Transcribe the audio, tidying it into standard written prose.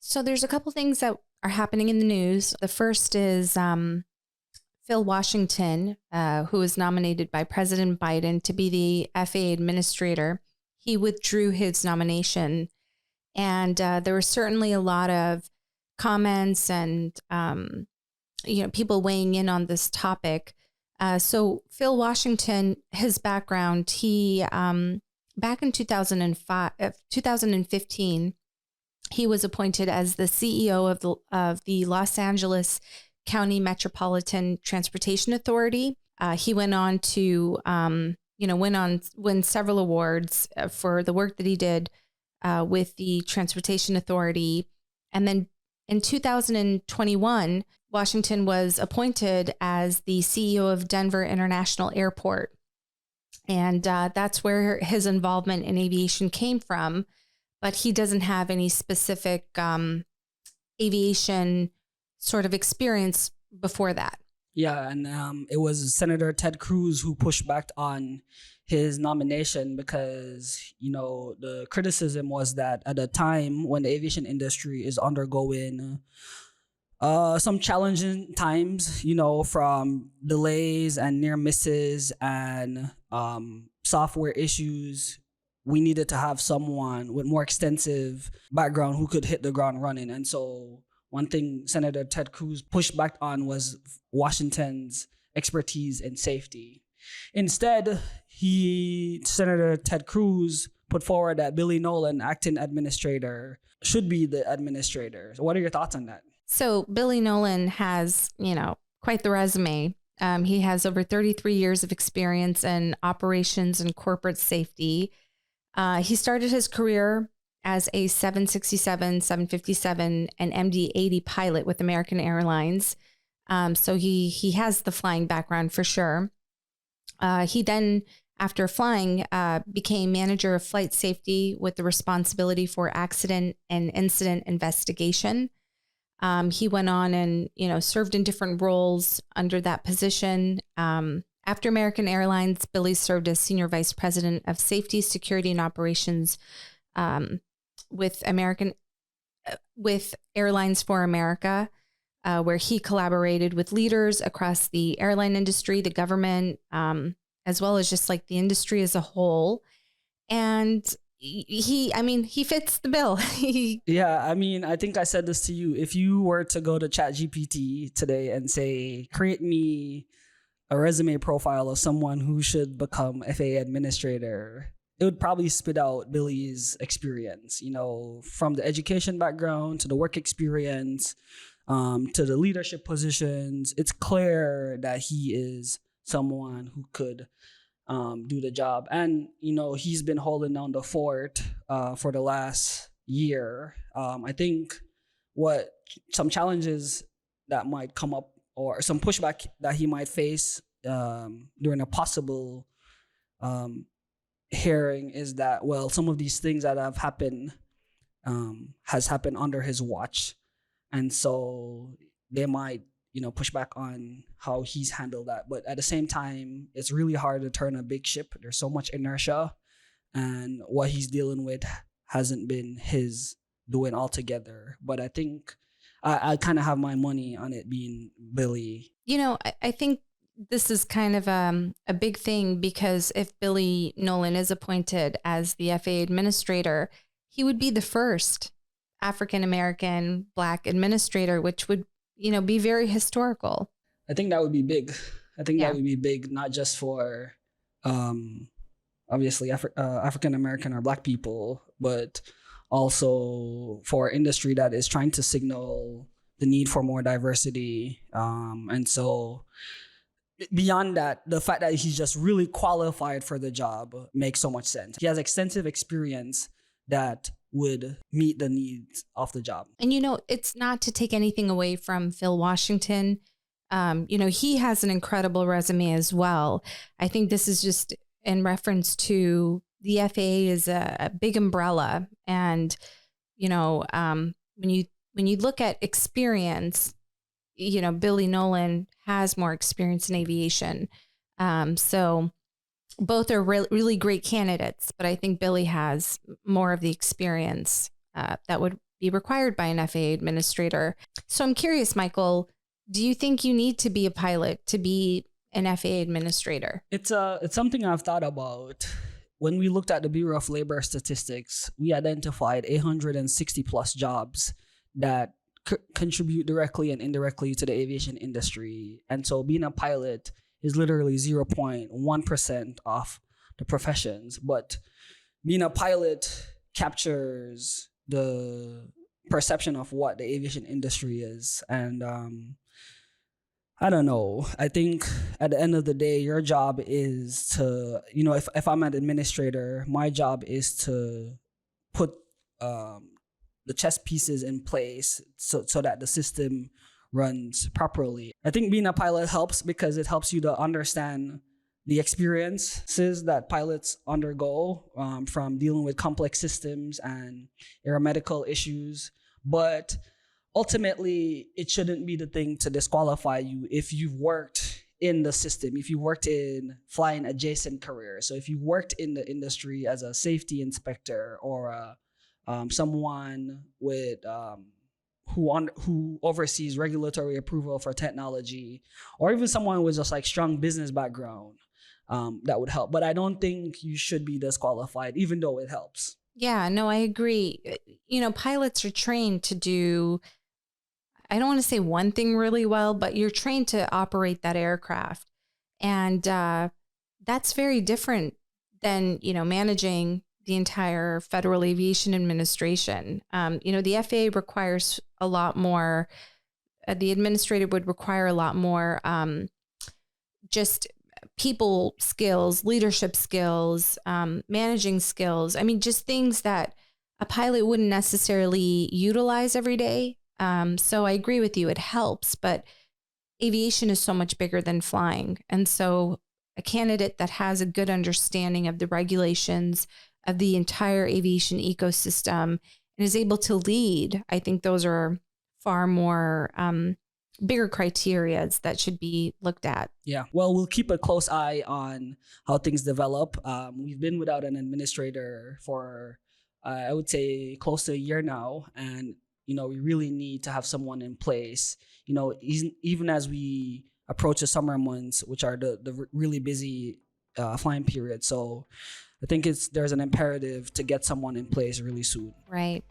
So there's a couple things that are happening in the news. The first is Phil Washington, who was nominated by President Biden to be the FAA Administrator. He withdrew his nomination. And there were certainly a lot of comments and, people weighing in on this topic. So Phil Washington, his background, he back in 2015, he was appointed as the CEO of the Los Angeles County Metropolitan Transportation Authority. He went on to, win several awards for the work that he did with the Transportation Authority. And then in 2021, Washington was appointed as the CEO of Denver International Airport. And that's where his involvement in aviation came from. But he doesn't have any specific aviation sort of experience before that. Yeah, and it was Senator Ted Cruz who pushed back on his nomination because, the criticism was that at a time when the aviation industry is undergoing some challenging times, from delays and near misses and software issues, we needed to have someone with more extensive background who could hit the ground running. And so one thing Senator Ted Cruz pushed back on was Washington's expertise in safety. Instead, Senator Ted Cruz put forward that Billy Nolan, acting administrator, should be the administrator. So what are your thoughts on that? So Billy Nolan has, quite the resume. He has over 33 years of experience in operations and corporate safety. He started his career as a 767, 757, and MD-80 pilot with American Airlines. So he has the flying background for sure. He then, after flying, became manager of flight safety with the responsibility for accident and incident investigation. He went on and, served in different roles under that position. After American Airlines, Billy served as Senior Vice President of Safety, Security, and Operations with Airlines for America, where he collaborated with leaders across the airline industry, the government, as well as just like the industry as a whole. And he fits the bill. Yeah, I think I said this to you. If you were to go to ChatGPT today and say, create me a resume profile of someone who should become FAA administrator, it would probably spit out Billy's experience, from the education background to the work experience, to the leadership positions. It's clear that he is someone who could do the job. And, he's been holding down the fort for the last year. I think some challenges that might come up or some pushback that he might face during a possible hearing is that, some of these things that have happened has happened under his watch. And so they might, push back on how he's handled that. But at the same time, it's really hard to turn a big ship. There's so much inertia, and what he's dealing with hasn't been his doing altogether. But I think I kind of have my money on it being Billy. I think this is kind of a big thing, because if Billy Nolan is appointed as the FAA administrator, he would be the first African-American Black administrator, which would, be very historical. I think that would be big. That would be big, not just for, obviously, African-American or Black people, but also for industry that is trying to signal the need for more diversity. And so beyond that, the fact that he's just really qualified for the job makes so much sense. He has extensive experience that would meet the needs of the job. And, it's not to take anything away from Phil Washington. He has an incredible resume as well. I think this is just in reference to the FAA is a big umbrella. And, when you look at experience, Billy Nolan has more experience in aviation. So both are really great candidates, but I think Billy has more of the experience that would be required by an FAA administrator. So I'm curious, Michael, do you think you need to be a pilot to be an FAA administrator? It's something I've thought about. When we looked at the Bureau of Labor Statistics, we identified 860 plus jobs that contribute directly and indirectly to the aviation industry. And so being a pilot is literally 0.1% of the professions. But being a pilot captures the perception of what the aviation industry is. And I don't know. I think at the end of the day, your job is to, if I'm an administrator, my job is to put the chess pieces in place so that the system runs properly. I think being a pilot helps because it helps you to understand the experiences that pilots undergo from dealing with complex systems and aeromedical issues. But ultimately, it shouldn't be the thing to disqualify you if you've worked in the system, if you worked in flying adjacent careers. So if you worked in the industry as a safety inspector or someone with who oversees regulatory approval for technology, or even someone with just like strong business background, that would help. But I don't think you should be disqualified, even though it helps. Yeah, no, I agree. Pilots are trained to do, I don't want to say one thing really well, but you're trained to operate that aircraft. And that's very different than, managing the entire Federal Aviation Administration. The FAA requires a lot more, the administrator would require a lot more just people skills, leadership skills, managing skills. I mean, just things that a pilot wouldn't necessarily utilize every day. So I agree with you. It helps, but aviation is so much bigger than flying. And so a candidate that has a good understanding of the regulations of the entire aviation ecosystem and is able to lead, I think those are far more bigger criterias that should be looked at. Yeah. Well, we'll keep a close eye on how things develop. We've been without an administrator for, I would say, close to a year now. And we really need to have someone in place, even as we approach the summer months, which are the really busy flying period. So I think there's an imperative to get someone in place really soon. Right.